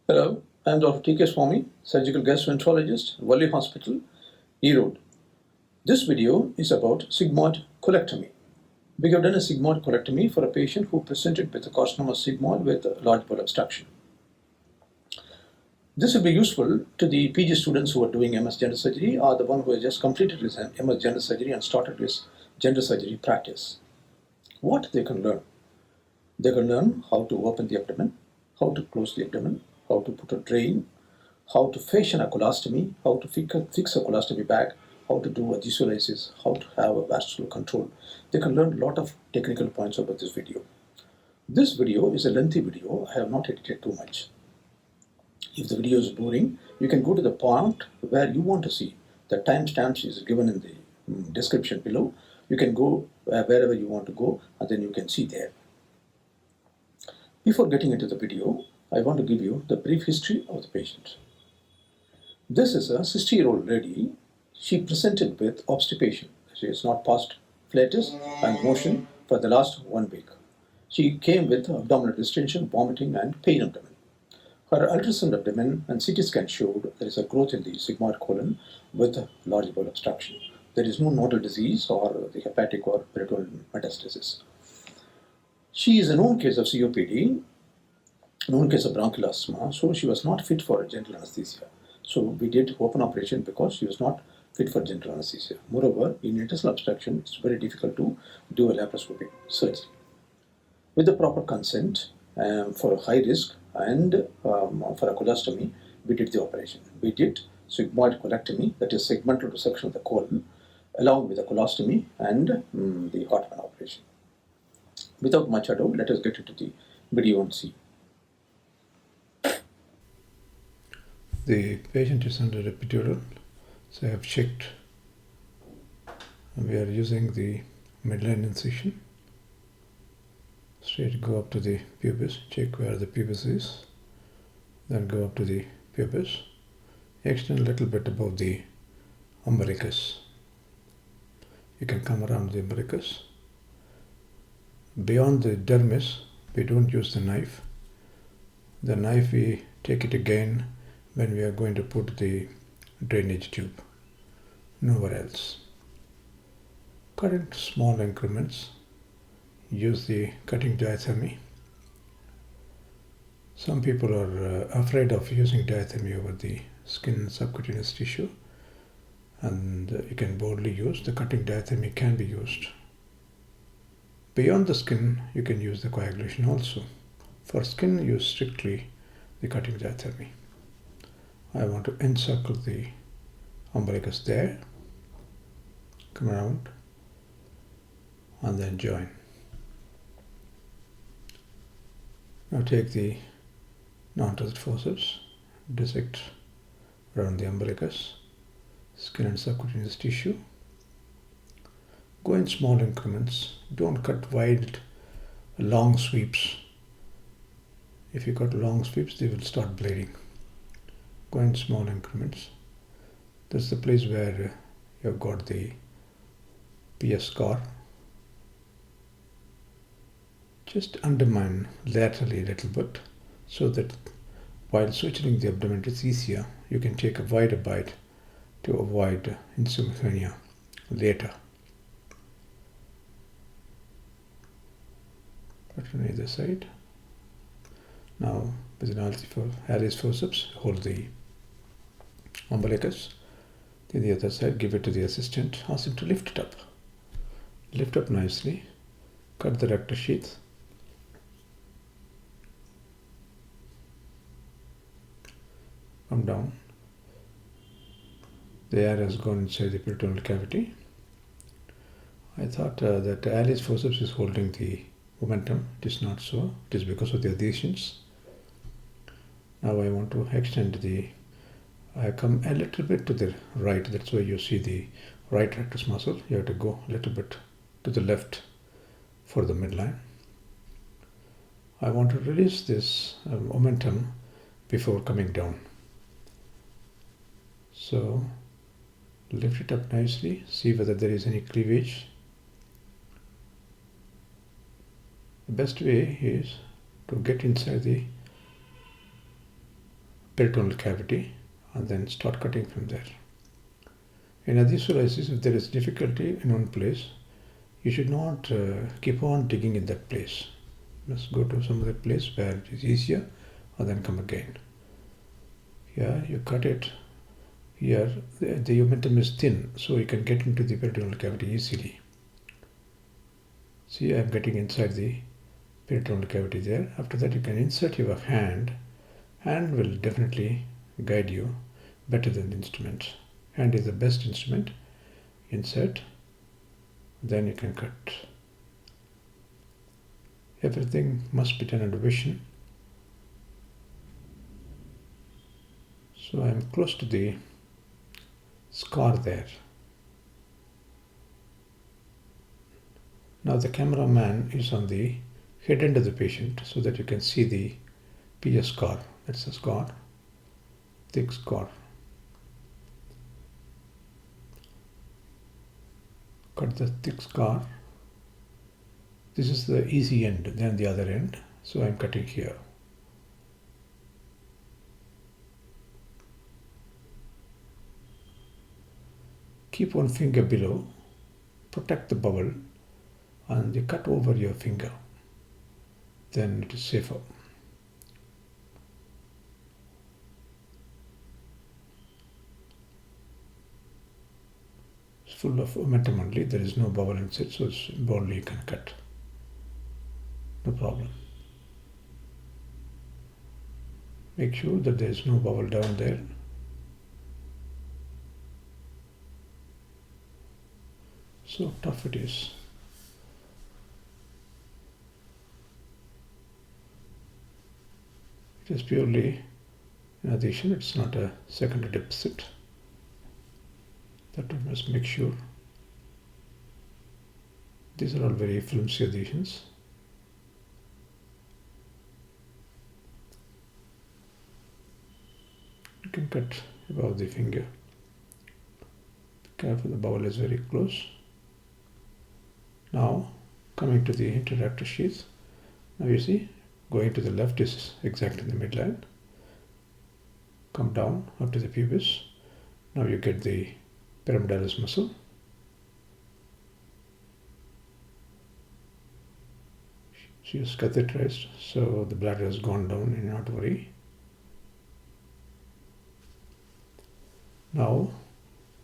Hello, I am Dr.T.K.Swamy, Surgical Gastroenterologist, Valli Hospital Erode. This video is about Sigmoid Colectomy. We have done a Sigmoid Colectomy for a patient who presented with a carcinoma sigmoid with large bowel obstruction. This will be useful to the PG students who are doing MS general surgery or the one who has just completed his MS general surgery and started his general surgery practice. What they can learn? They can learn how to open the abdomen, how to close the abdomen, how to put a drain, how to fashion a colostomy, how to fix a colostomy bag, how to do adhesiolysis, how to have a vascular control. They can learn a lot of technical points about this video. This video is a lengthy video. I have not edited too much. If the video is boring, you can go to the point where you want to see. The timestamps is given in the description below. You can go wherever you want to go and then you can see there. Before getting into the video, I want to give you the brief history of the patient. This is a 60-year-old lady. She presented with obstipation. She has not passed flatus and motion for the last 1 week. She came with abdominal distension, vomiting and pain abdomen. Her ultrasound abdomen and CT scan showed there is a growth in the sigmoid colon with large bowel obstruction. There is no nodal disease or the hepatic or peritoneal metastasis. She is a known case of COPD, known case of bronchial asthma, so she was not fit for general anesthesia. So we did open operation because she was not fit for general anesthesia. Moreover, in intestinal obstruction, it's very difficult to do a laparoscopic surgery. With the proper consent for high risk and for a colostomy, we did the operation. We did sigmoid colectomy, that is segmental resection of the colon, along with the colostomy and the Hartmann operation. Without much ado, let us get into the video and see. The patient is under epidural, so I have checked. We are using the midline incision. Straight go up to the pubis, check where the pubis is, then go up to the pubis, extend a little bit above the umbilicus. You can come around the umbilicus. Beyond the dermis, we don't use the knife. The knife, we take it again when we are going to put the drainage tube, nowhere else. Cut in small increments. Use the cutting diathermy. Some people are afraid of using diathermy over the skin subcutaneous tissue, and you can boldly use the cutting diathermy can be used. Beyond the skin, you can use the coagulation also. For skin, use strictly the cutting diathermy. I want to encircle the umbilicus there, come around, and then join. Now take the non-touched forceps, dissect around the umbilicus, skin and subcutaneous tissue. Go in small increments. Don't cut wide, long sweeps. If you cut long sweeps, they will start bleeding. Go in small increments. That's the place where you've got the PS scar. Just undermine laterally a little bit so that while suturing the abdomen it's easier, you can take a wider bite to avoid insomnia later. But on either side. Now with an Harris forceps, hold the umbilicus. Then the other side, give it to the assistant. Ask him to lift it up. Lift up nicely. Cut the rectus sheath. Come down. The air has gone inside the peritoneal cavity. I thought that Alice forceps is holding the momentum. It is not so. It is because of the adhesions. Now I want to extend I come a little bit to the right. That's why you see the right rectus muscle. You have to go a little bit to the left for the midline. I want to release this momentum before coming down. So lift it up nicely. See whether there is any cleavage. The best way is to get inside the peritoneal cavity and then start cutting from there. In adhesiolysis, if there is difficulty in one place, you should not keep on digging in that place. You must go to some other place where it is easier and then come again. Here you cut it. Here the omentum is thin, so you can get into the peritoneal cavity easily. See, I am getting inside the peritoneal cavity there. After that, you can insert your hand. Hand will definitely guide you better than the instrument. Hand is the best instrument. Insert, then you can cut. Everything must be done under vision. So I am close to the scar there. Now the cameraman is on the head end of the patient so that you can see the PS scar. That's the scar, thick scar. Cut the thick scar. This is the easy end, then the other end. So I'm cutting here. Keep one finger below, protect the bowel, and you cut over your finger. Then it is safer. It's full of omentum only. There is no bowel inside, so it's boldly you can cut. No problem. Make sure that there is no bowel down there. So tough it is. It is purely an adhesion, it's not a secondary deposit. That we must make sure. These are all very flimsy adhesions. You can cut above the finger. Be careful, the bowel is very close. Now, coming to the interactor sheath. Now you see, going to the left is exactly in the midline. Come down up to the pubis. Now you get the pyramidalis muscle. She is catheterized, so the bladder has gone down, you need not worry. Now,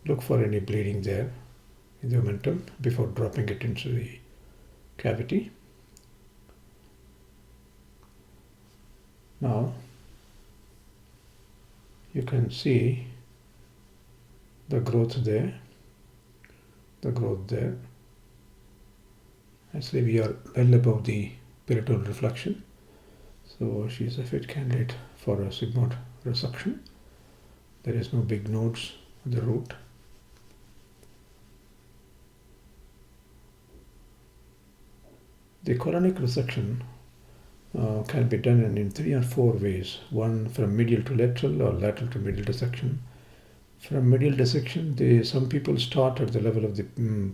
look for any bleeding there in the omentum before dropping it into the cavity. Now, you can see the growth there, Actually, we are well above the peritoneal reflection, so she is a fit candidate for a sigmoid resection. There is no big nodes on the root. The colonic resection can be done in 3 or 4 ways. One from medial to lateral or lateral to medial dissection. From medial dissection, some people start at the level of the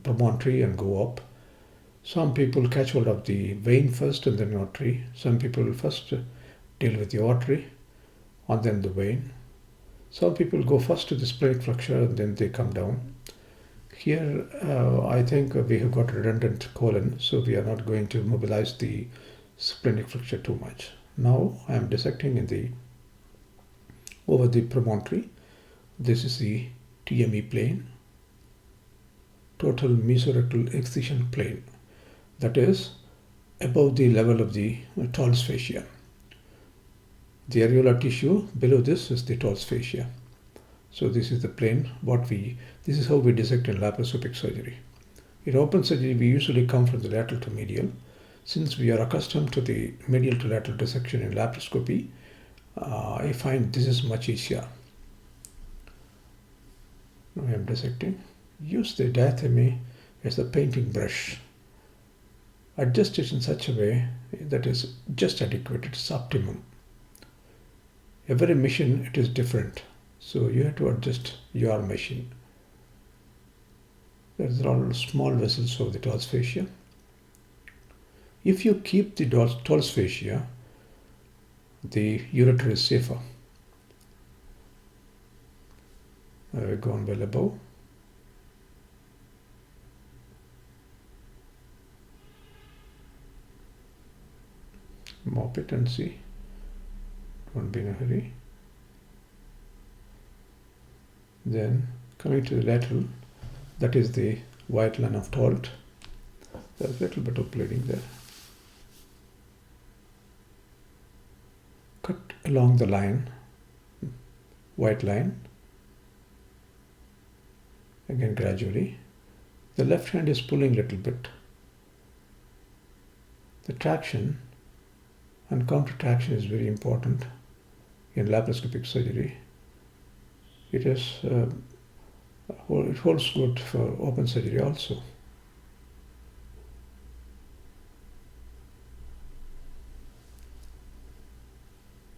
promontory and go up. Some people catch hold of the vein first and then artery. Some people first deal with the artery and then the vein. Some people go first to the splenic flexure and then they come down. Here, I think we have got redundant colon, so we are not going to mobilize the splenic flexure too much. Now I am dissecting over the promontory. This is the TME plane, total mesorectal excision plane. That is above the level of the talus fascia. The areolar tissue below this is the talus fascia. So this is the plane. This is how we dissect in laparoscopic surgery. In open surgery, we usually come from the lateral to medial. Since we are accustomed to the medial to lateral dissection in laparoscopy, I find this is much easier. Now I am dissecting. Use the diathermy as a painting brush. Adjust it in such a way that is just adequate, it is optimum. Every machine, it is different. So you have to adjust your machine. There are all small vessels of the talus fascia. If you keep the talus fascia, the ureter is safer. gone well above. Mop it and see. Don't be in a hurry. Then coming to the lateral, that is the white line of Tolt. There's a little bit of bleeding there. Cut along the line, white line, again gradually. The left hand is pulling a little bit. The traction and counter traction is very important in laparoscopic surgery. It holds good for open surgery also.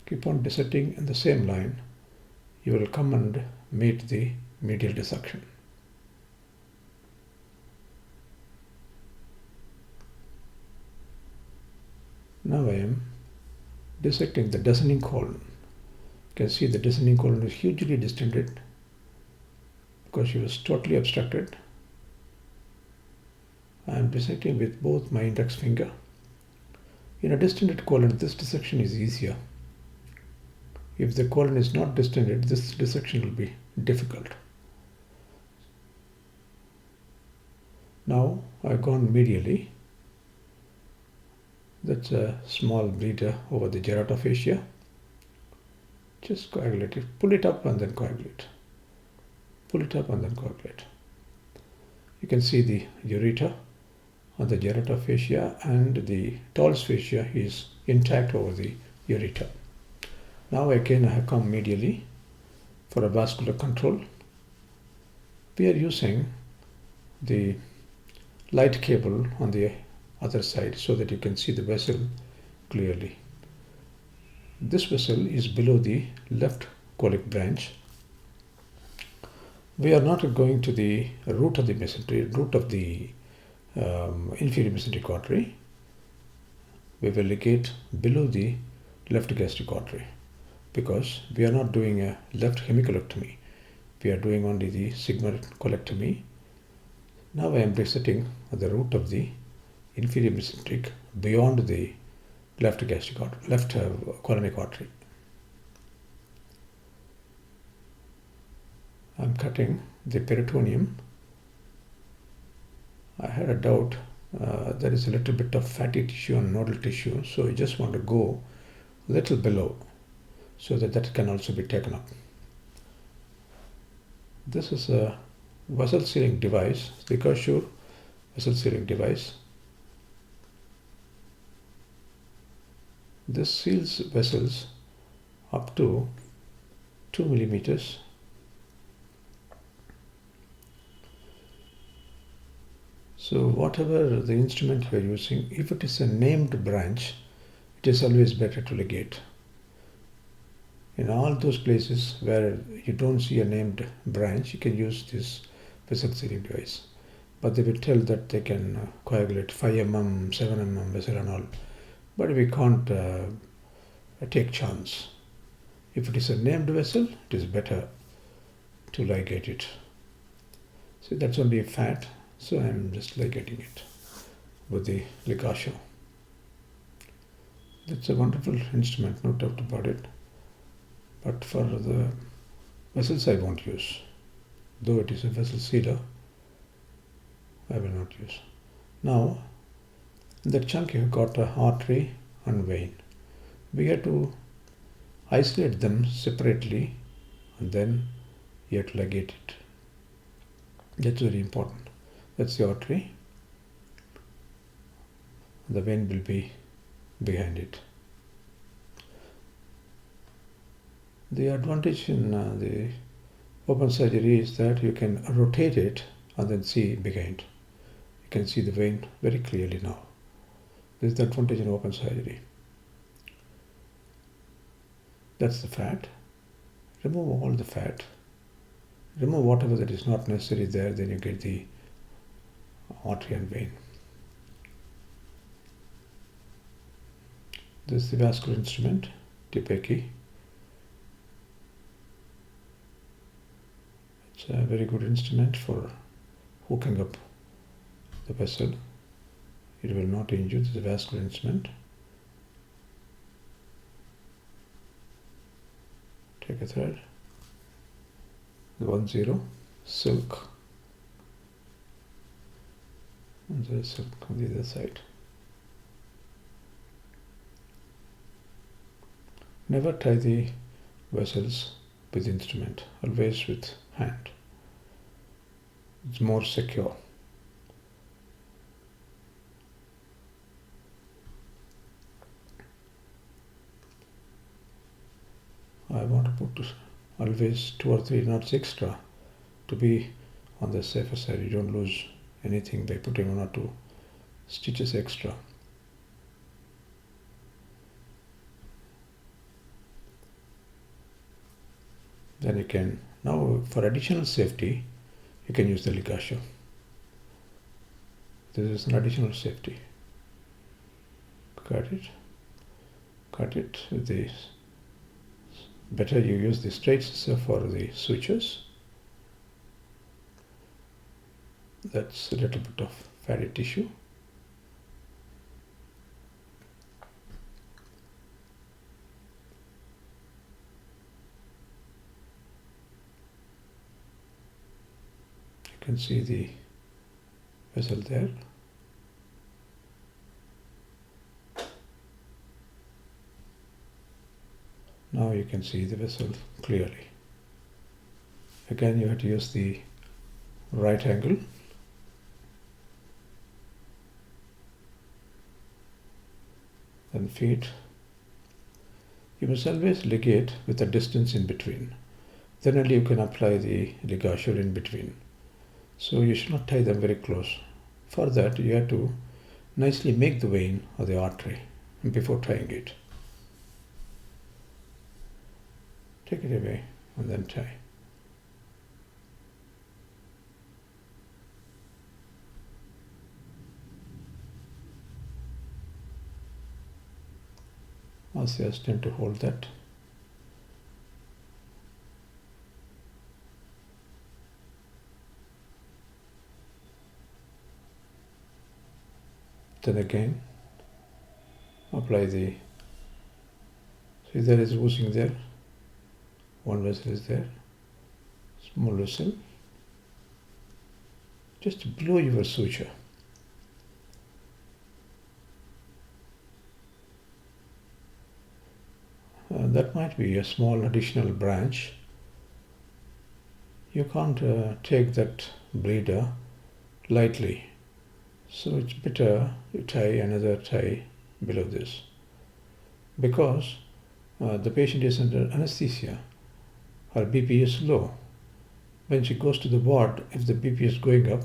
Keep on dissecting in the same line. You will come and meet the medial dissection. Now I am dissecting the descending colon. You can see the descending colon is hugely distended because she was totally obstructed. I am dissecting with both my index finger. In a distended colon, this dissection is easier. If the colon is not distended, this dissection will be difficult. Now I've gone medially. That's a small bleeder over the geratofascia. Just coagulate it. Pull it up and then coagulate. Pull it up and then coagulate. You can see the ureter on the geratofascia and the Toll's fascia is intact over the ureter. Now again I have come medially for a vascular control. We are using the light cable on the other side so that you can see the vessel clearly. This vessel is below the left colic branch. We are not going to the root of the mesentery, root of the inferior mesenteric artery. We will ligate below the left gastric artery because we are not doing a left hemicolectomy. We are doing only the Sigmoid Colectomy. Now I am dissecting the root of the inferior mesenteric beyond the left gastric artery, left colonic artery. I am cutting the peritoneum. I had a doubt. There is a little bit of fatty tissue and nodal tissue, so I just want to go a little below so that that can also be taken up. This is a vessel sealing device, the Gastro vessel sealing device. This seals vessels up to 2 millimeters. So whatever the instrument we are using, if it is a named branch, it is always better to ligate. In all those places where you don't see a named branch, you can use this vessel sealing device. But they will tell that they can coagulate 5 mm, 7 mm vessel and all. But we can't take chance. If it is a named vessel, it is better to ligate it. See, that's only a fat, so I'm just ligating it with the ligatio. That's a wonderful instrument, no doubt about it. But for the vessels I won't use. Though it is a vessel sealer, I will not use. Now, in that chunk you have got a artery and vein. We have to isolate them separately and then you have to ligate it. That's very important. That's the artery. The vein will be behind it. The advantage in the open surgery is that you can rotate it and then see behind. You can see the vein very clearly now. This is the advantage in open surgery. That's the fat. Remove all the fat. Remove whatever that is not necessary there, then you get the artery and vein. This is the vascular instrument, T.K. It's a very good instrument for hooking up the vessel. It will not injure. This is a vascular instrument. Take a thread. The 10 silk. And there is silk on the other side. Never tie the vessels with instrument, always with hand. It's more secure. I want to put always 2 or 3 knots extra to be on the safer side. You don't lose anything by putting 1 or 2 stitches extra. Then you can, now for additional safety, you can use the ligature. This is an additional safety. Cut it with the, better you use the straight scissor for the sutures. That's a little bit of fatty tissue. You can see the vessel there. Now you can see the vessel clearly. Again, you have to use the right angle. Then feet. You must always ligate with a distance in between. Then only you can apply the ligature in between. So you should not tie them very close. For that, you have to nicely make the vein or the artery before tying it. Take it away and then tie. Also, just tend to hold that. Then again, apply the, see there is oozing there, one vessel is there, small vessel, just below your suture. That might be a small additional branch. You can't take that bleeder lightly. So it's better you tie another tie below this. Because the patient is under anesthesia, her BP is low. When she goes to the ward, if the BP is going up,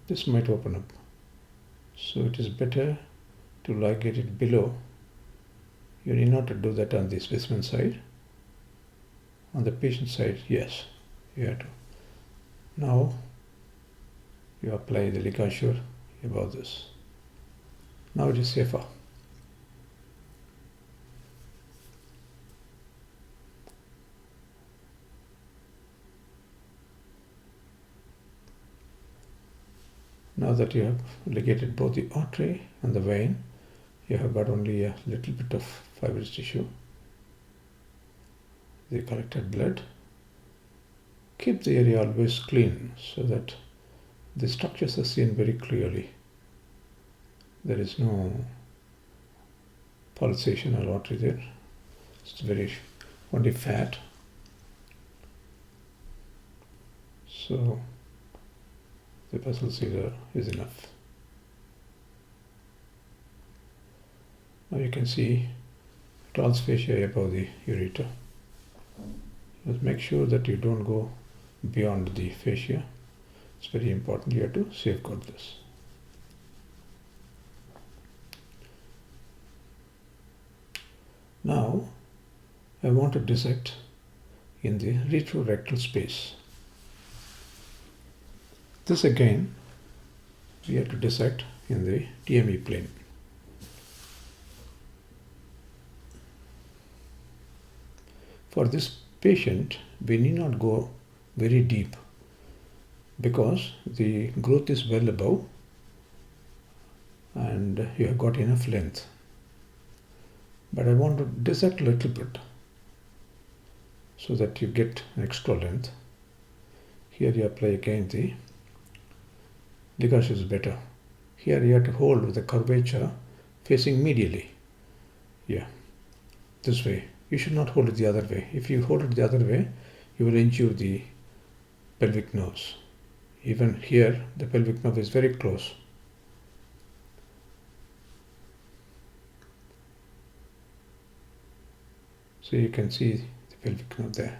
this might open up. So it is better to ligate it below. You need not to do that on the specimen side. On the patient side, yes, you have to. Now you apply the ligature above this. Now it is safer. Now that you have ligated both the artery and the vein, you have got only a little bit of fibrous tissue, the collected blood. Keep the area always clean so that the structures are seen very clearly. There is no pulsation or artery there. It's very only fat. So the vessel sealer is enough. Now you can see Tal's fascia above the ureter. Just make sure that you don't go beyond the fascia. It's very important. You have to safeguard this. Now I want to dissect in the retrorectal space. This again we have to dissect in the TME plane. For this patient, we need not go very deep because the growth is well above and you have got enough length. But I want to dissect a little bit so that you get an extra length. Here you apply again the ligature is better. Here you have to hold with the curvature facing medially. Yeah, this way. You should not hold it the other way. If you hold it the other way, you will injure the pelvic nerves. Even here, the pelvic nerve is very close. So you can see the pelvic nerve there.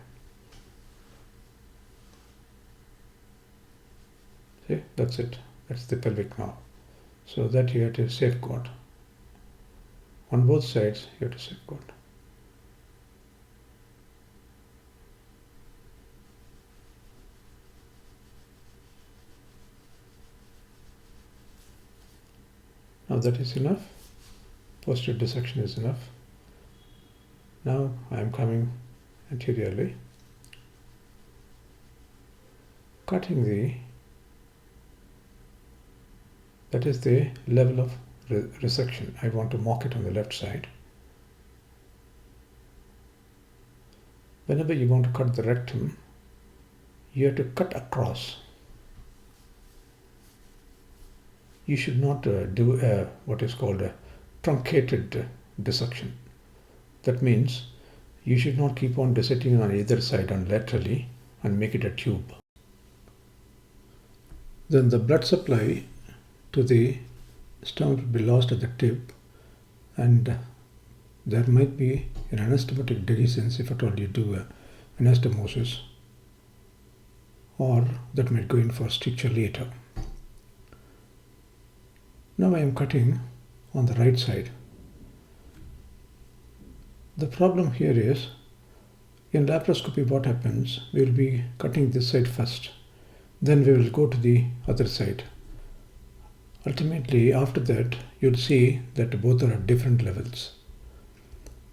See, that's it. That's the pelvic nerve. So that you have to safeguard. On both sides, you have to safeguard. Now that is enough. Posterior dissection is enough. Now I am coming anteriorly, cutting that is the level of resection. I want to mark it on the left side. Whenever you want to cut the rectum, you have to cut across. You should not do what is called a truncated dissection. That means you should not keep on dissecting on either side and laterally and make it a tube. Then the blood supply to the stump will be lost at the tip, and there might be an anastomotic dehiscence if at all you do anastomosis, or that might go in for stricture later. Now I am cutting on the right side. The problem here is, in laparoscopy what happens, we will be cutting this side first, then we will go to the other side. Ultimately, after that, you'll see that both are at different levels.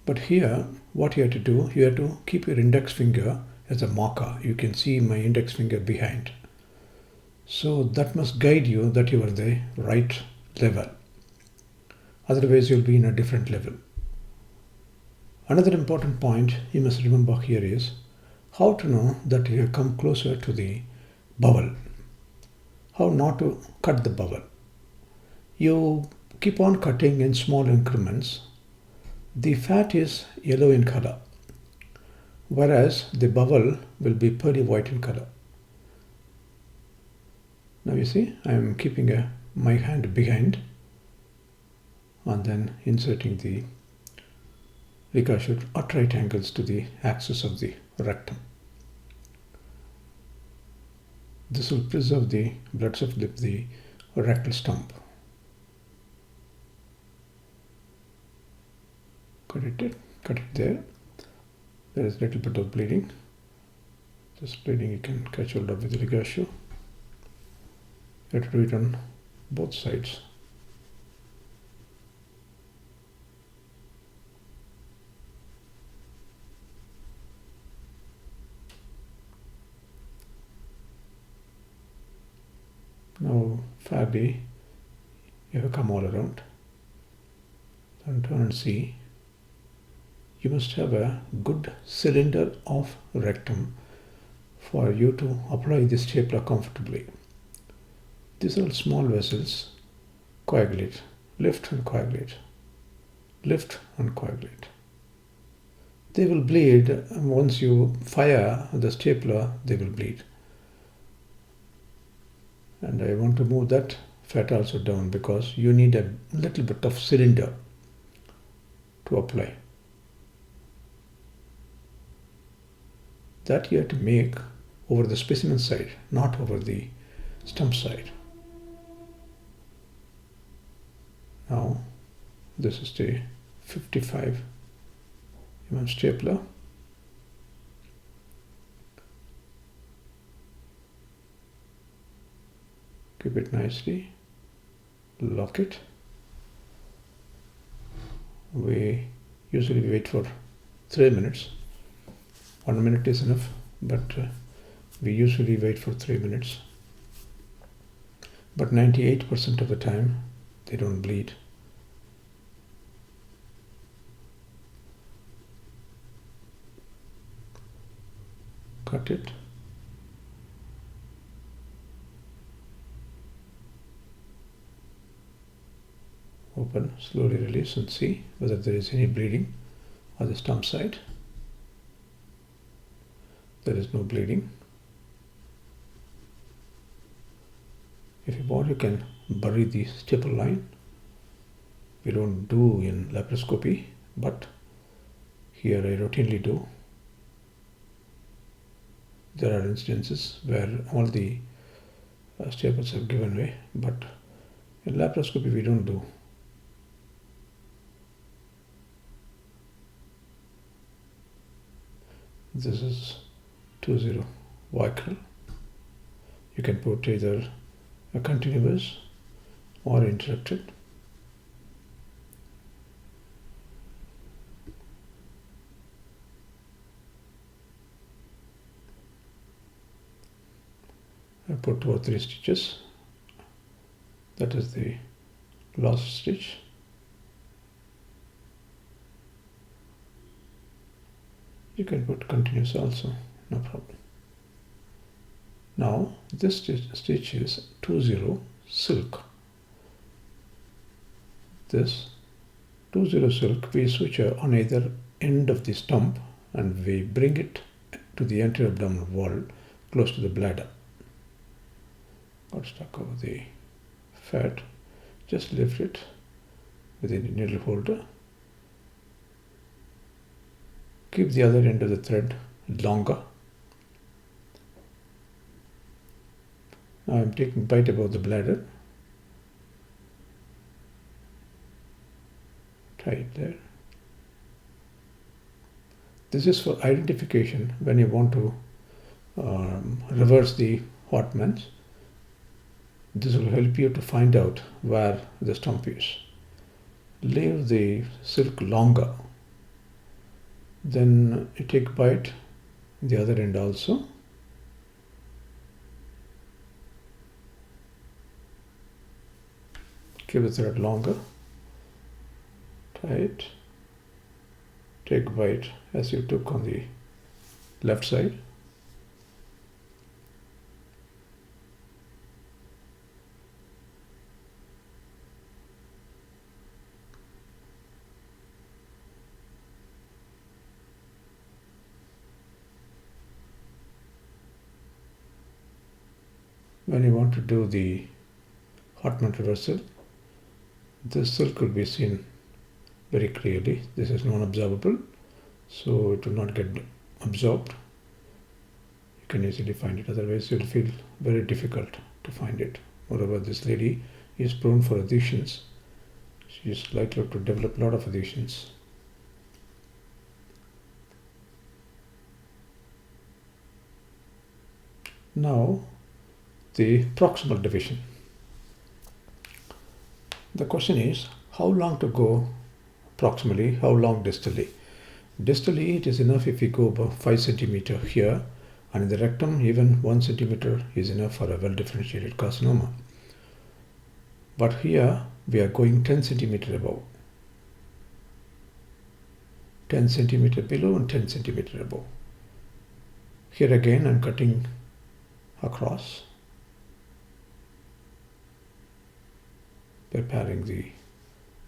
But here, what you have to do, you have to keep your index finger as a marker. You can see my index finger behind. So that must guide you that you are the right level. Otherwise, you'll be in a different level. Another important point you must remember here is how to know that you have come closer to the bowel. How not to cut the bowel. You keep on cutting in small increments. The fat is yellow in color, whereas the bowel will be pearly white in color. Now you see, I am keeping my hand behind and then inserting the ligature at right angles to the axis of the rectum. This will preserve the blood supply of the rectal stump. Cut it there. There is a little bit of bleeding. This bleeding you can catch hold of with the ligature. You have to do it on both sides. Now fairly you have come all around. Then turn and see. You must have a good cylinder of rectum for you to apply this stapler comfortably. These are small vessels. Coagulate, lift and coagulate, lift and coagulate. They will bleed, and once you fire the stapler, they will bleed. And I want to move that fat also down because you need a little bit of cylinder to apply. That you have to make over the specimen side, not over the stump side. Now, this is the 55 mm stapler. Keep it nicely, lock it. We usually wait for 3 minutes. 1 minute is enough, but we usually wait for 3 minutes. but 98% of the time they don't bleed. Cut it. Open, slowly release and see whether there is any bleeding on the stump side. There is no bleeding. If you want, you can bury the staple line. We don't do in laparoscopy, but here I routinely do. There are instances where all the staples have given way, but in laparoscopy we don't do. This is 20 Vicral. You can put either a continuous or interrupted. I put 2 or 3 stitches. That is the last stitch. You can put continuous also, no problem. Now this stitch is 20 silk. This 20 silk we switch on either end of the stump and we bring it to the anterior abdominal wall close to the bladder. Got stuck over the fat. Just lift it within the needle holder. Keep the other end of the thread longer. Now I am taking bite above the bladder. Tie it there. This is for identification when you want to reverse the Hartmann. This will help you to find out where the stump is. Leave the silk longer. Then you take bite the other end also. Keep the thread longer. Tie it. Take bite as you took on the left side. When you want to do the Hartmann reversal, this silk will be seen very clearly. This is non-absorbable, so it will not get absorbed. You can easily find it, otherwise you will feel very difficult to find it. Moreover, this lady is prone for adhesions. She is likely to develop a lot of adhesions. Now, the proximal division. The question is, how long to go proximally, how long distally? Distally, it is enough if we go about 5 centimeter here, and in the rectum, even 1 centimeter is enough for a well-differentiated carcinoma. But here, we are going 10 centimeter above. 10 centimeter below and 10 centimeter above. Here again, I am cutting across, preparing the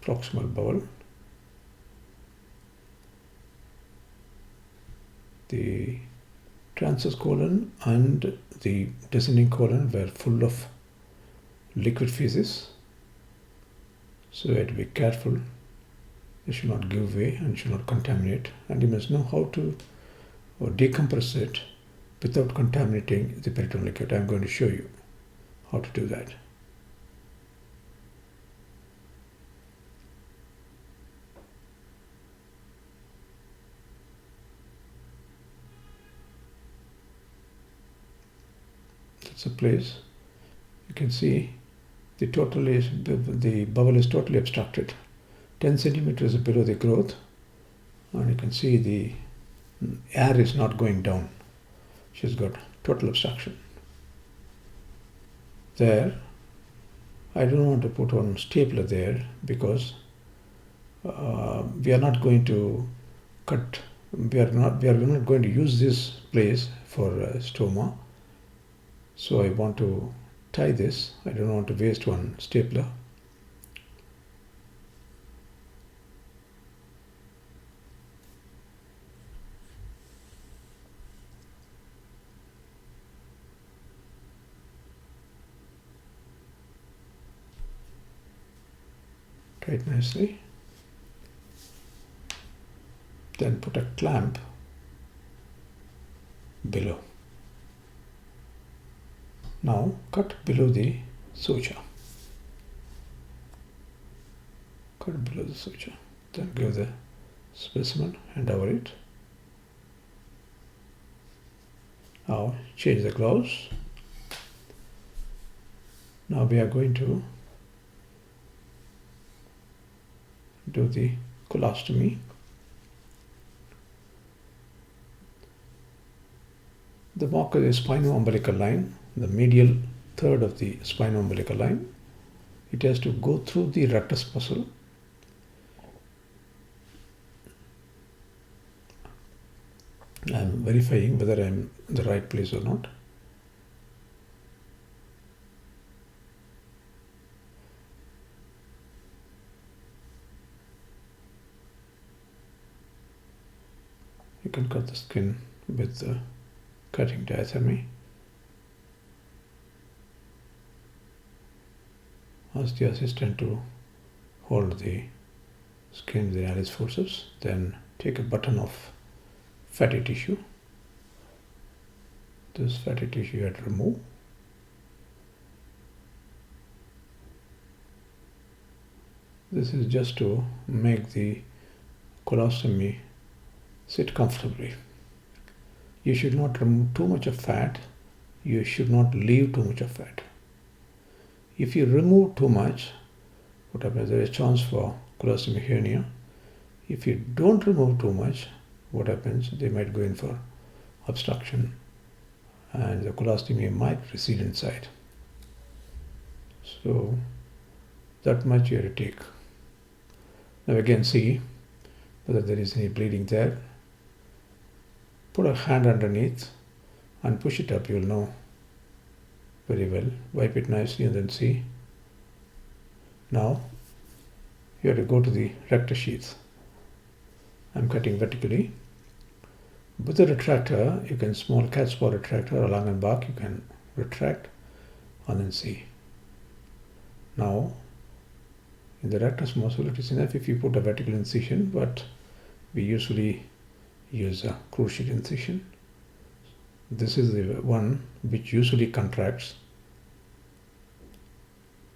proximal bowel. The transverse colon and the descending colon were full of liquid feces, so you have to be careful. You should not give way and should not contaminate, and you must know how to decompress it without contaminating the peritoneal liquid. I am going to show you how to do that. That's a place. You can see the bowel is totally obstructed. 10 centimeters below the growth, and you can see the air is not going down. She's got total obstruction. There, I don't want to put one stapler there because we are not going to cut. We are not going to use this place for stoma. So I want to tie this. I don't want to waste one stapler. Tie it nicely. Then put a clamp below. Now cut below the suture. Cut below the suture. Then give the specimen and over it. Now change the gloves. Now we are going to do the colostomy. The mark of the spino-umbilical line, the medial third of the spino-umbilical line, it has to go through the rectus muscle. I am verifying whether I am in the right place or not. You can cut the skin with the cutting diathermy. Ask the assistant to hold the skin with the Alice forceps. Then take a button of fatty tissue. This fatty tissue you have to remove. This is just to make the colostomy sit comfortably. You should not remove too much of fat. You should not leave too much of fat. If you remove too much, what happens? There is a chance for colostomy hernia. If you don't remove too much, what happens? They might go in for obstruction and the colostomy might recede inside. So that much you have to take. Now again, see whether there is any bleeding there. Put a hand underneath and push it up. You will know very well. Wipe it nicely and then see. Now you have to go to the rector sheath. I'm cutting vertically. With the retractor, you can small cat's paw retractor along and back. You can retract and then see. Now in the rectus muscle, it is enough if you put a vertical incision, but we usually use a cruciate incision. This is the one which usually contracts,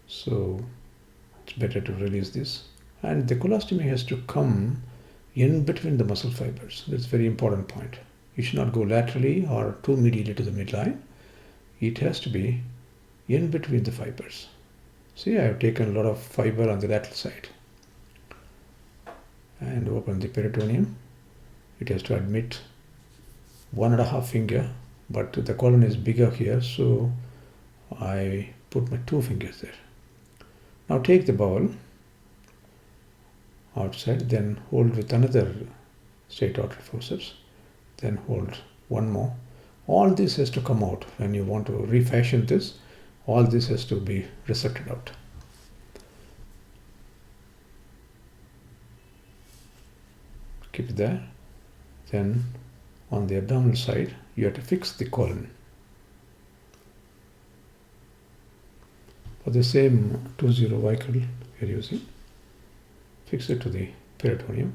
so it's better to release this. And the colostomy has to come in between the muscle fibers. That's a very important point. You should not go laterally or too medially to the midline. It has to be in between the fibers. See, I have taken a lot of fiber on the lateral side and open the peritoneum. It has to admit 1.5 finger, but the colon is bigger here, so I put my 2 fingers there. Now take the bowel outside, then hold with another straight artery forceps, then hold one more. All this has to come out. When you want to refashion this, all this has to be resected out. Keep it there. Then on the abdominal side, you have to fix the colon. For the same 2-0 vehicle we are using, fix it to the peritoneum.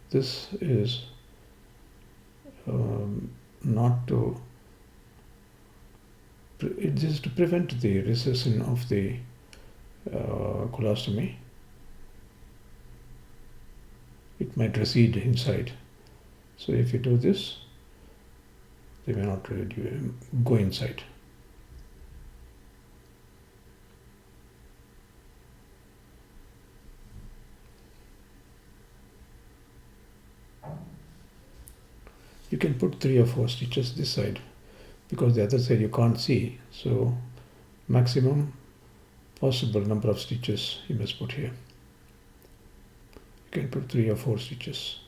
This is not to, this is to prevent the recession of the colostomy. It might recede inside. So if you do this, They may not really go inside. You can put 3 or 4 stitches this side because the other side you can't see. So maximum possible number of stitches you must put here. You can put 3 or 4 stitches.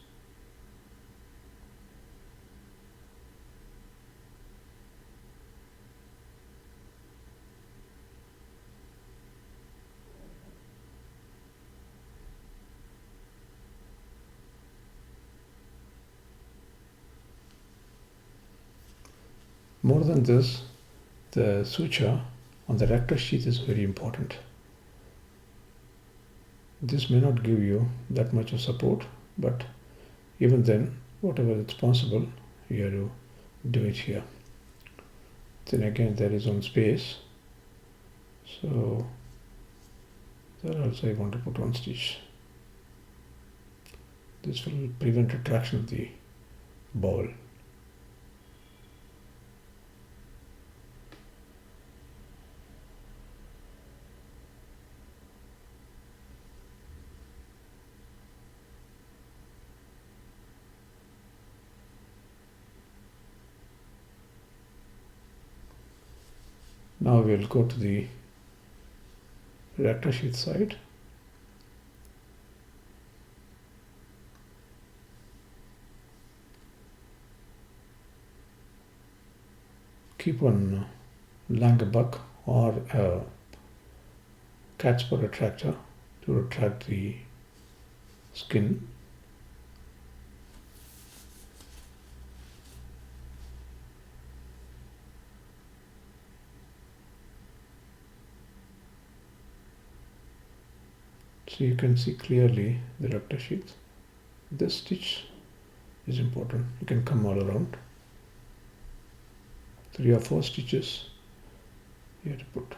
More than this, the suture on the rectus sheath is very important. This may not give you that much of support, but even then, whatever it's possible, you have to do it here. Then again, there is one space, so there also I want to put 1 stitch. This will prevent retraction of the bowel. Now we'll go to the rectus sheath side. Keep one Langebuck or a cat's paw retractor to retract the skin. So you can see clearly the rectus sheath. This stitch is important. You can come all around. 3 or 4 stitches you have to put.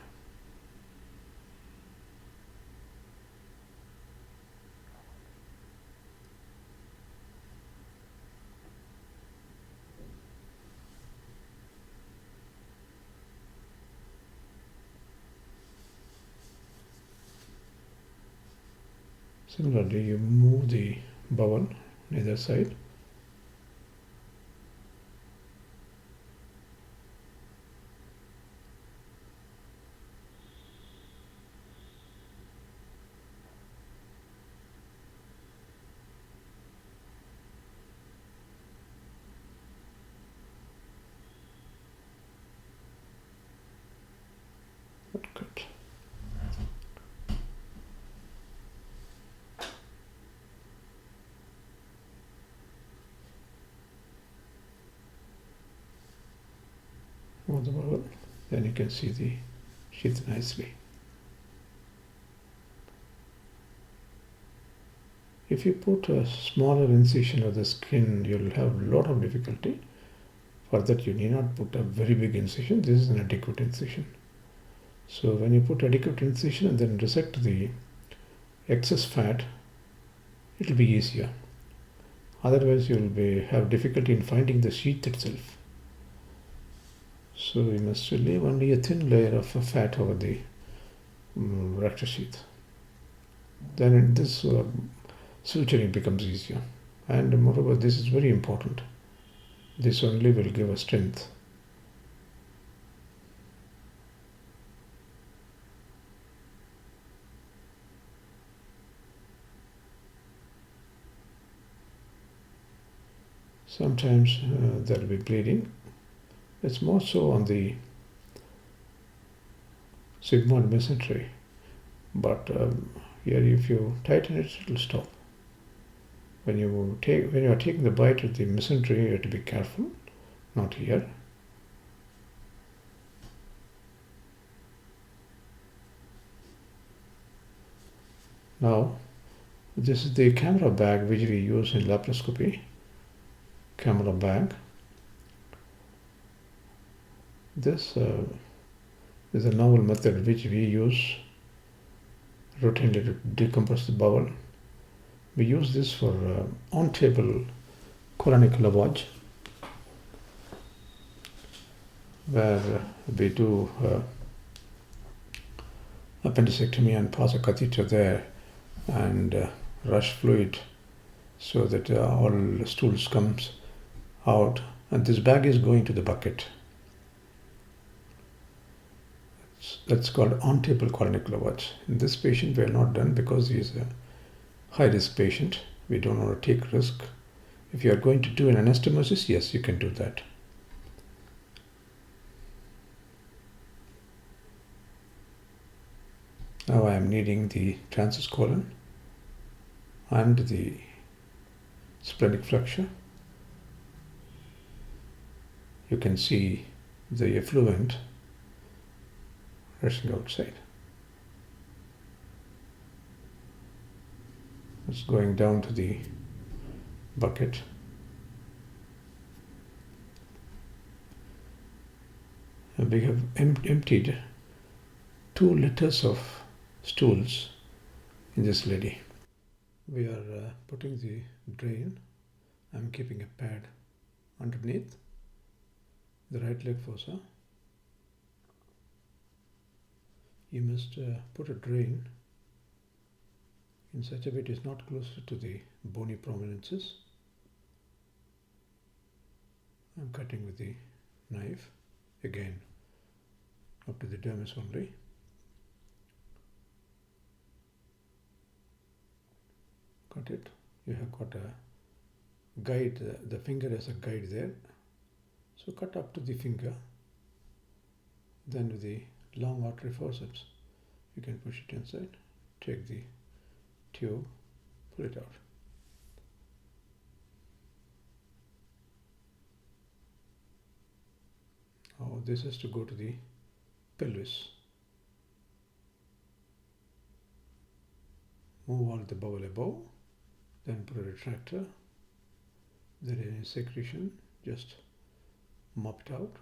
Similarly, you move the bowel on either side. Good. Move the bowel, then you can see the sheath nicely. If you put a smaller incision of the skin, you'll have a lot of difficulty. For that, you need not put a very big incision. This is an adequate incision. So when you put adequate incision and then resect the excess fat, it will be easier. Otherwise, you will have difficulty in finding the sheath itself. So we must leave only a thin layer of fat over the rectus sheath. Then this suturing becomes easier. And moreover, this is very important. This only will give us strength. Sometimes there will be bleeding. It's more so on the sigmoid mesentery, but here if you tighten it, it will stop. When you are taking the bite of the mesentery, you have to be careful, not here. Now, this is the camera bag which we use in laparoscopy. Camera bag. This is a novel method which we use routinely to decompress the bowel. We use this for on-table colonic lavage. where we do appendicectomy and pass a catheter there and rush fluid so that all stools comes out, and this bag is going to the bucket. That's called on-table colonic lavage. In this patient we are not done because he is a high-risk patient. We don't want to take risk. If you are going to do an anastomosis, yes, you can do that. Now I am needing the transverse colon and the splenic flexure. You can see the effluent rushing outside. It's going down to the bucket. And we have emptied 2 liters of stools in this lady. We are putting the drain. I'm keeping a pad underneath the right leg fossa. You must put a drain in such a way it is not closer to the bony prominences. I'm cutting with the knife again up to the dermis only. Cut it. You have got a guide, the finger as a guide there. So cut up to the finger. Then with the long artery forceps, you can push it inside, take the tube, pull it out. Now this has to go to the pelvis. Move all the bowel above, then put a retractor. There is any secretion, just mop it out.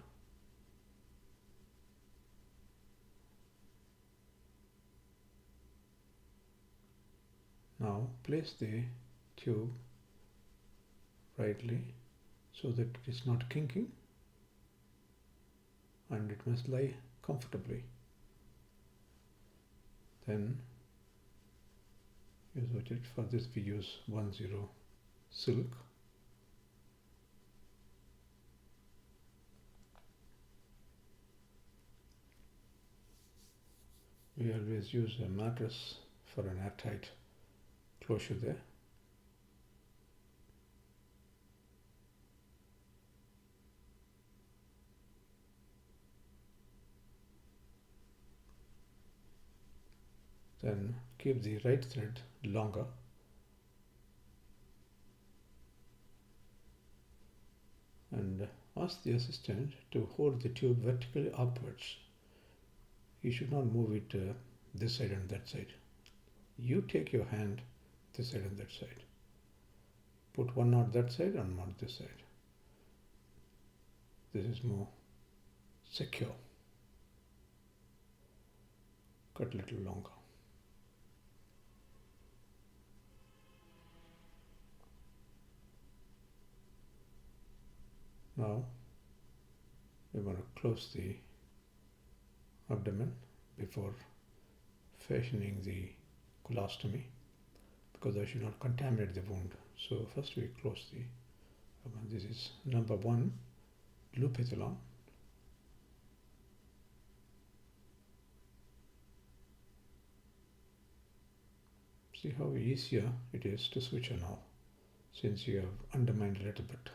Now place the tube rightly so that it is not kinking, and it must lie comfortably. Then use it. For this we use 10 silk. We always use a mattress for an airtight closure there. Then keep the right thread longer. And ask the assistant to hold the tube vertically upwards. You should not move it this side and that side. You take your hand this side and that side. Put one knot that side and knot this side. This is more secure. Cut a little longer. Now we want to close the abdomen before fashioning the colostomy, because I should not contaminate the wound. So first we close the abdomen. This is number 1 loop epithelon. See how easier it is to switch on now, since you have undermined a little bit.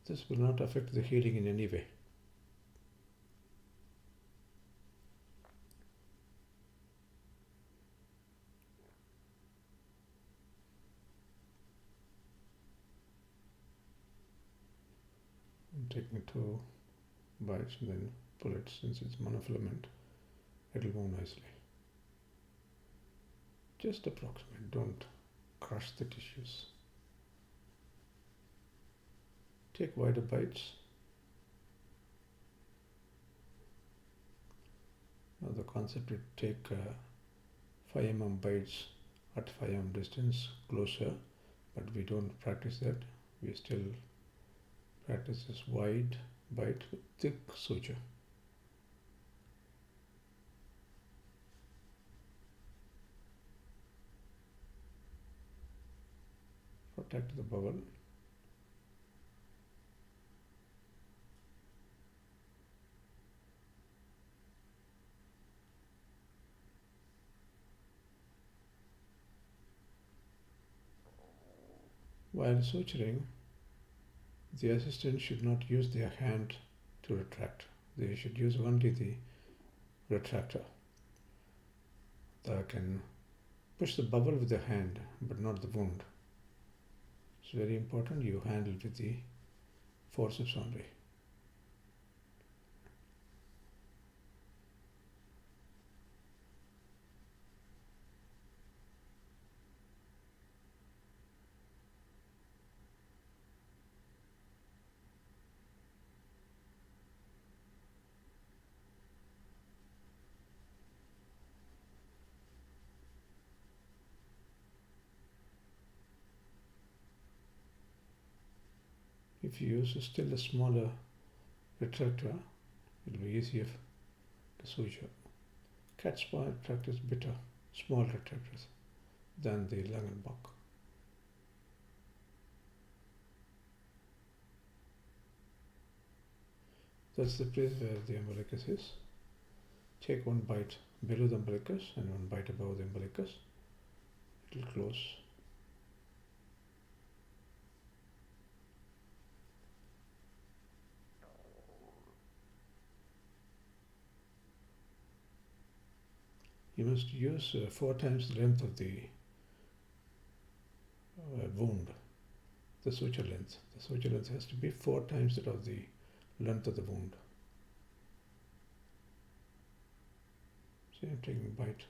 This will not affect the healing in any way. Taking 2 bites and then pull it. Since it's monofilament, it will move nicely. Just approximate, don't crush the tissues. Take wider bites. Now the concept is take 5 mm bites at 5 mm distance closer, but we don't practice that. we still practice this wide bite with thick suture. Protect the bowel. While suturing, the assistant should not use their hand to retract. They should use only the retractor. They can push the bowel with the hand, but not the wound. It's very important you handle with the forceps only. If you use still a smaller retractor, it will be easier to suture. Cat's paw retractor is better, small retractors, than the Langenbach. That's the place where the umbilicus is. Take one bite below the umbilicus and one bite above the umbilicus. It will close. You must use 4 times the length of the wound, the suture length. The suture length has to be 4 times that of the length of the wound. So I'm taking a bite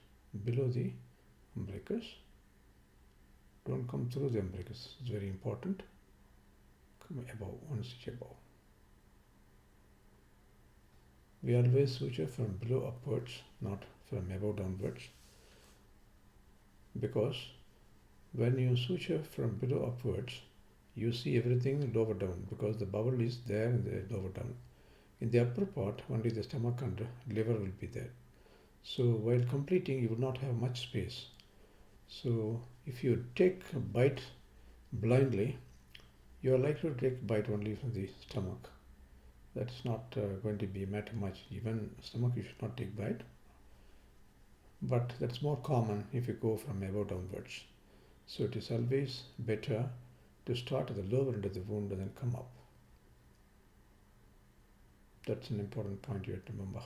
below the umbilicus. Don't come through the umbilicus. It's very important. Come above, 1 stitch above. We always suture from below upwards, not from above downwards, because when you suture from below upwards, you see everything lower down because the bowel is there in the lower down. In the upper part, only the stomach and liver will be there. So while completing, you will not have much space. So if you take a bite blindly, you are likely to take a bite only from the stomach. That's not going to be matter much. Even stomach you should not take bite. But that's more common if you go from above downwards. So it is always better to start at the lower end of the wound and then come up. That's an important point you have to remember.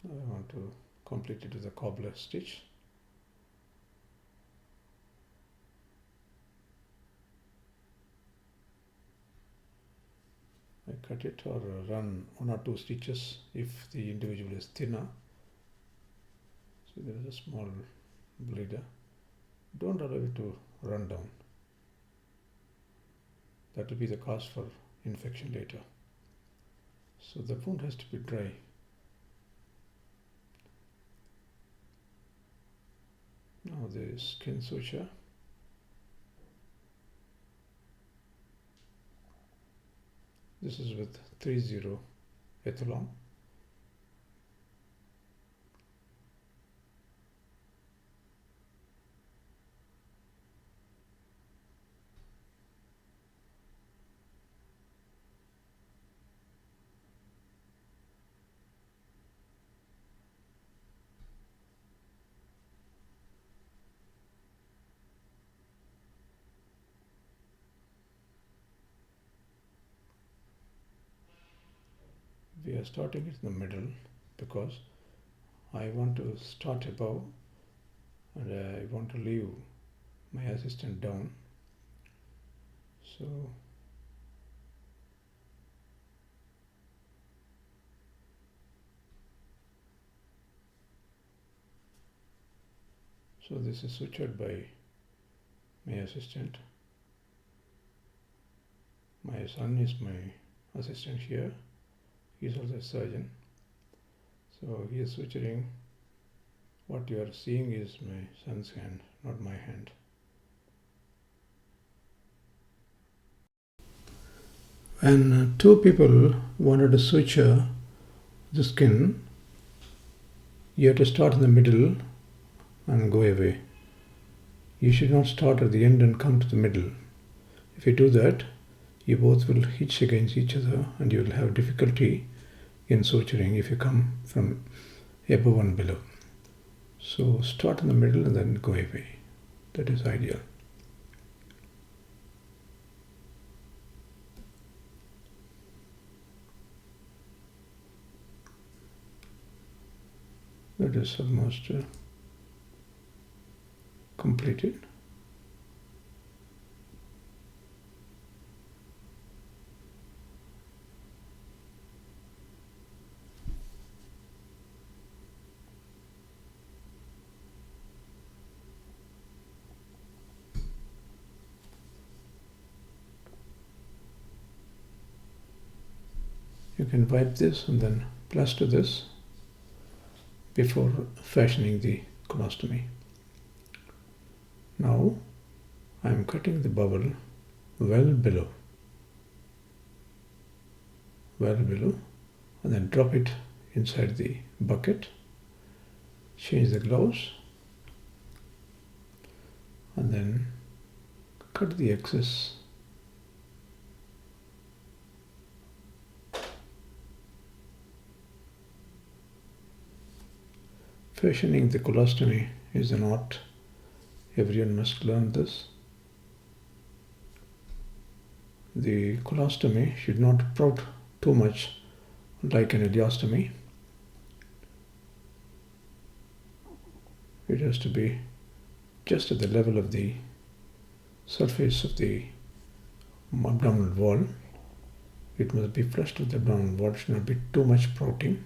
Now I want to complete it with a cobbler stitch. I cut it or run 1 or 2 stitches if the individual is thinner. So there is a small bleeder. Don't allow it to run down. That will be the cause for infection later. So the wound has to be dry. Now the skin suture. This is with 30 ethanol. We are starting it in the middle because I want to start above and I want to leave my assistant down. So this is sutured by my assistant. My son is my assistant here. He's also a surgeon. So he is suturing. What you are seeing is my son's hand, not my hand. When two people wanted to suture the skin, you have to start in the middle and go away. You should not start at the end and come to the middle. If you do that, you both will hitch against each other and you will have difficulty in suturing if you come from above and below. So start in the middle and then go away. That is ideal. That is almost completed. You can wipe this and then plaster this before fashioning the colostomy. Now I am cutting the bowel well below, and then drop it inside the bucket, change the gloves, and then cut the excess. Fashioning the colostomy is an art. Everyone must learn this. The colostomy should not proud too much like an adhesiostomy. It has to be just at the level of the surface of the abdominal wall. It must be flush with the abdominal wall. It should not be too much prouting.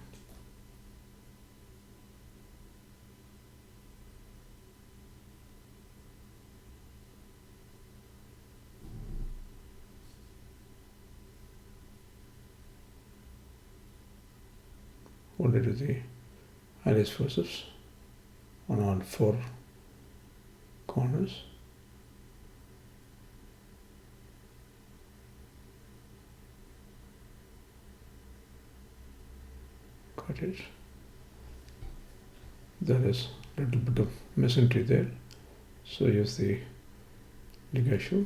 Hold it with the Alice forceps on all four corners. Cut it. There is a little bit of mesentery there, so use the ligature.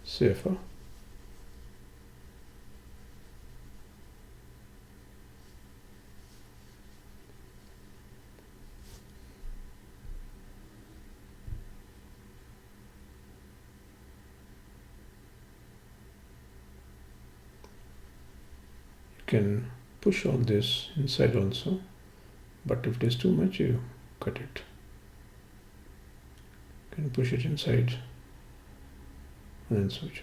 Safer. Can push all this inside also, but if it is too much, you cut it. You can push it inside and then switch.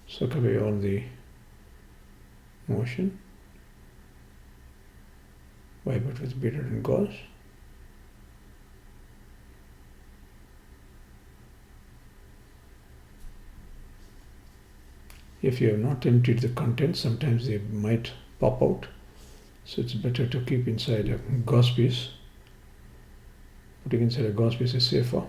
Suck away all the motion. Wipe it with beaded and gauze. If you have not emptied the contents, sometimes they might pop out. So it's better to keep inside a gauze piece. Putting inside a gauze piece is safer.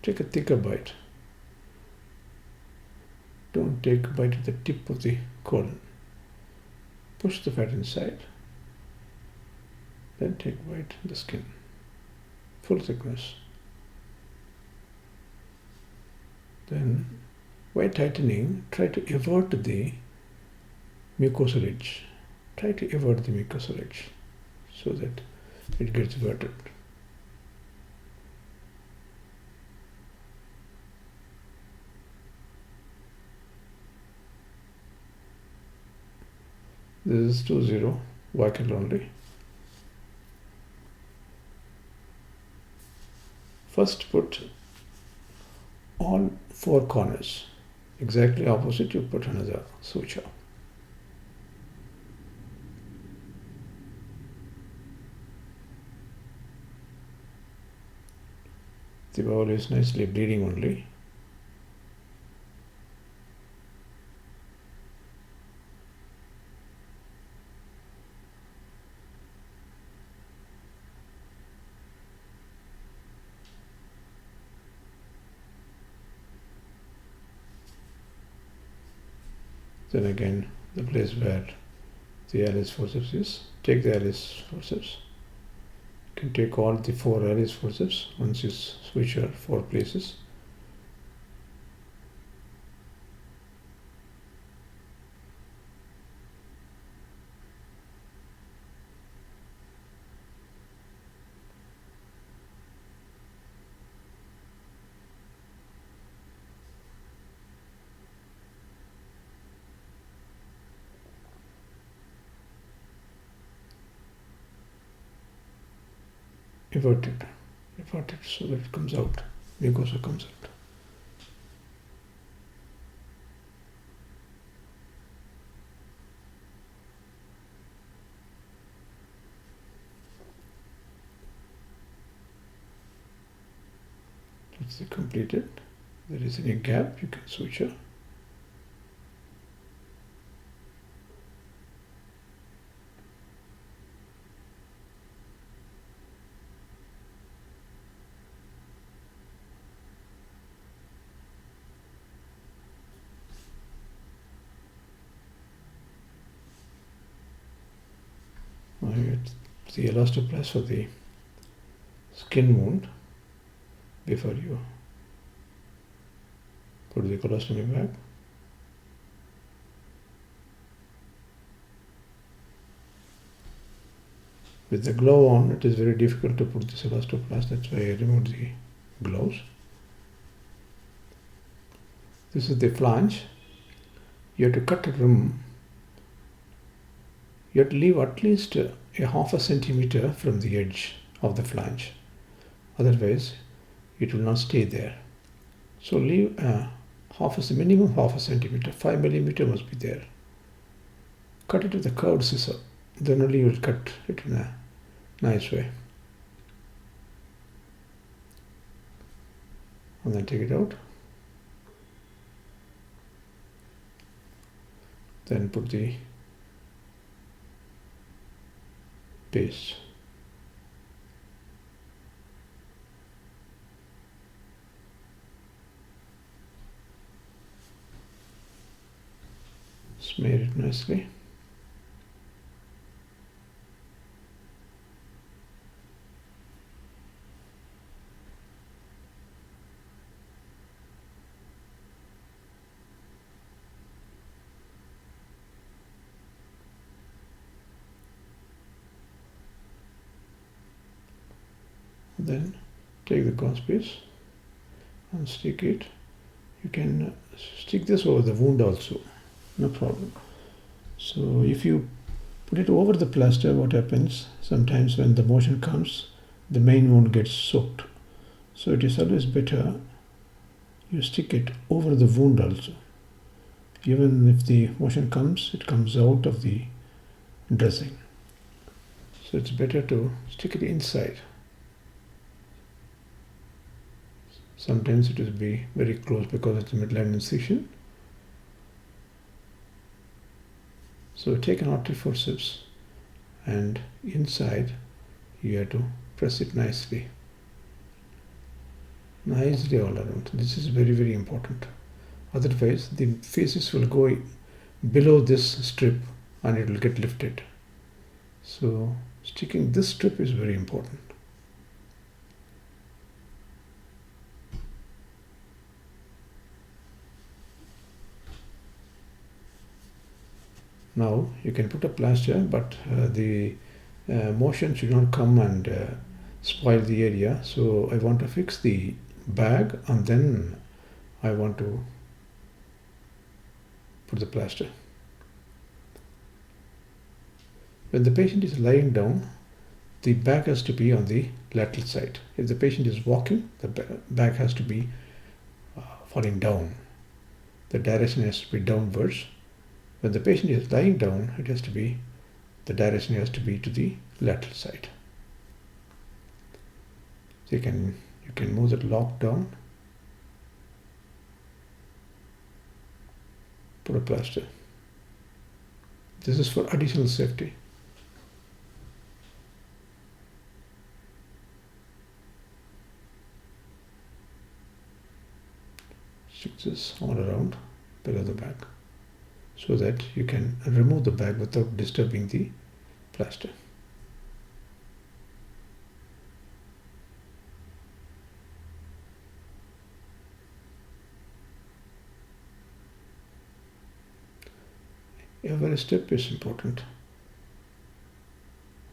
Take a thicker bite. Don't take a bite at the tip of the colon. Push the fat inside. Then take a bite in the skin. Full thickness. Then, while tightening, try to avert the mucosal edge. Try to avert the mucosal edge so that it gets averted. This is 2-0, Vascular only. First put all four corners. Exactly opposite, you put another suture. The bowel is nicely bleeding only. Then again, the place where the Alice forceps is, take the Alice forceps. You can take all the four Alice forceps once you suture four places. Invert it so that it comes out, mucosa comes out. That's completed. If there is any gap, you can suture. Now you get the elastoplast for the skin wound before you put the colostomy back. With the glove on, it is very difficult to put this elastoplast. That's why I removed the gloves. This is the flange. You have to cut a rim. You have to leave at least a half a centimeter from the edge of the flange. Otherwise, it will not stay there. So leave minimum half a centimeter. 5 millimeter must be there. Cut it with a curved scissor. Then only you will cut it in a nice way. And then take it out. Then put the paste. Smear it nicely. Then take the gauze piece and stick it. You can stick this over the wound also, no problem. So if you put it over the plaster, what happens, sometimes when the motion comes, the main wound gets soaked. So it is always better you stick it over the wound also. Even if the motion comes, it comes out of the dressing. So it's better to stick it inside. Sometimes it will be very close because it's a midline incision. So take an artery forceps and inside you have to press it nicely. Nicely all around. This is very, very important. Otherwise the faces will go below this strip and it will get lifted. So sticking this strip is very important. Now you can put a plaster, but the motion should not come and spoil the area. So I want to fix the bag and then I want to put the plaster. When the patient is lying down, the bag has to be on the lateral side. If the patient is walking, the bag has to be falling down. The direction has to be downwards. When the patient is lying down, the direction has to be to the lateral side. So you can move that lock down, put a plaster. This is for additional safety. Stick this all around below the bag so that you can remove the bag without disturbing the plaster. Every step is important.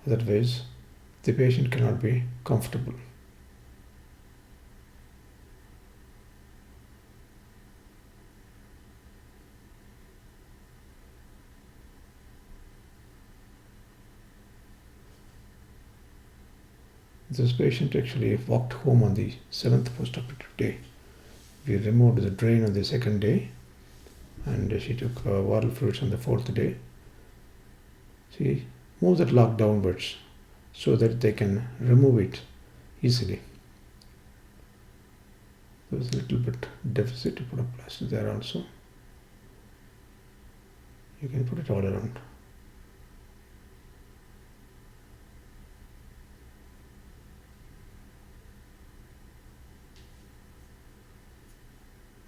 Otherwise, the patient cannot be comfortable. This patient actually walked home on the 7th postoperative day. We removed the drain on the 2nd day, and she took oral fluids on the 4th day. See, move that lock downwards so that they can remove it easily. There was a little bit deficit to put a plaster there also. You can put it all around.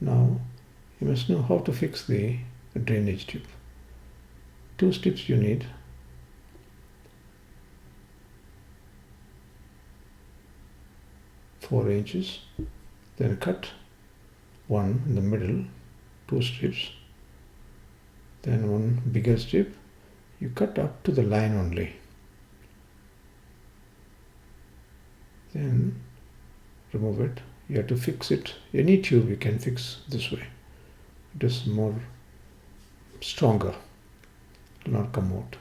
Now, you must know how to fix the drainage tube. 2 strips you need. Four inches. Then cut one in the middle, 2 strips. Then one bigger strip. You cut up to the line only. Then remove it. You have to fix it. Any tube you can fix this way. It is more stronger. It will not come out.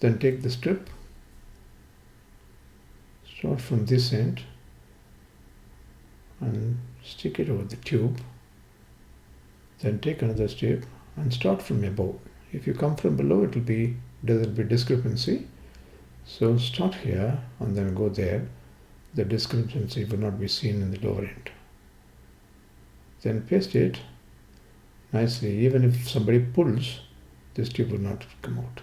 Then take the strip, start from this end and stick it over the tube. Then take another strip and start from above. If you come from below, there will be discrepancy. So start here and then go there. The discrepancy will not be seen in the lower end. Then paste it nicely. Even if somebody pulls, this tube will not come out.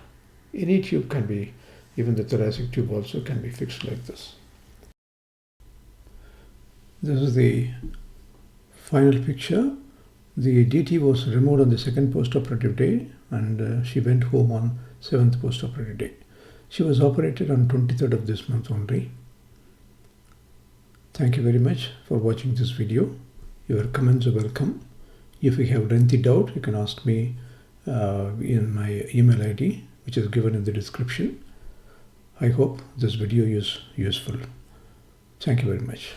Any tube can be, even the thoracic tube also can be fixed like this. This is the final picture. The DT was removed on the 2nd postoperative day, and she went home on 7th postoperative day. She was operated on 23rd of this month only. Thank you very much for watching this video. Your comments are welcome. If you have any doubt, you can ask me in my email ID, which is given in the description. I hope this video is useful. Thank you very much.